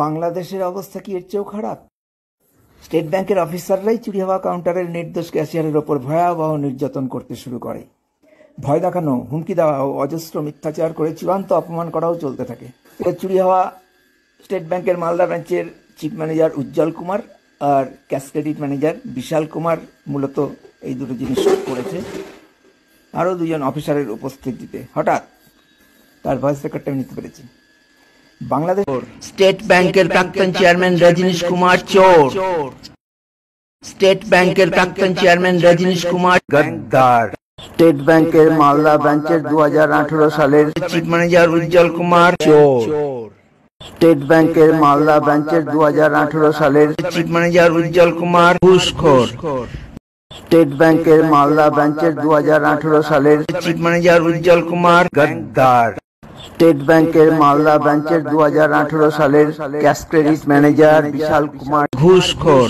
বাংলাদেশের অবস্থা কি এর চেয়েও খারাপ? স্টেট ব্যাংকের অফিসাররাই চুরি হওয়া কাউন্টারের নির্দোষ ক্যাশিয়ারের ওপর ভয়াবহ নির্যাতন করতে শুরু করে। ভয় দেখানো, হুমকি দেওয়া ও অজস্র মিথ্যাচার করে চূড়ান্ত অপমান করাও চলতে থাকে। চুরি হওয়া স্টেট ব্যাংকের মালদা ব্রাঞ্চের চিফ ম্যানেজার উজ্জ্বল কুমার আর ক্যাশ ক্রেডিট ম্যানেজার বিশাল কুমার মূলত এই দুটো জিনিস করেছে। আরও দুজন অফিসারের উপস্থিতিতে হঠাৎ তার ভয়েস রেকর্ডটা নিতে পেরেছি। বাংলাদেশ স্টেট ব্যাংকের প্রাক্তন চেয়ারম্যান রজনীশ কুমার চোর। স্টেট ব্যাংকের প্রাক্তন চেয়ারম্যান রজনীশ কুমার গদ্দার। স্টেট ব্যাংকের মালদা ব্রাঞ্চের 2018 সালের চিফ ম্যানেজার উজ্জ্বল কুমার চোর। স্টেট ব্যাংকের মালদা ব্রাঞ্চের 2018 সালের চিফ ম্যানেজার উজ্জ্বল কুমার ঘুষখোর। স্টেট ব্যাংকের মালদা ব্রাঞ্চের 2018 সালের চিফ ম্যানেজার উজ্জ্বল কুমার গদ্দার। স্টেট ব্যাংকের মালদা ব্রাঞ্চের 2018 সালের ক্যাশ ক্রেডিট ম্যানেজার বিশাল কুমার ঘুষখোর।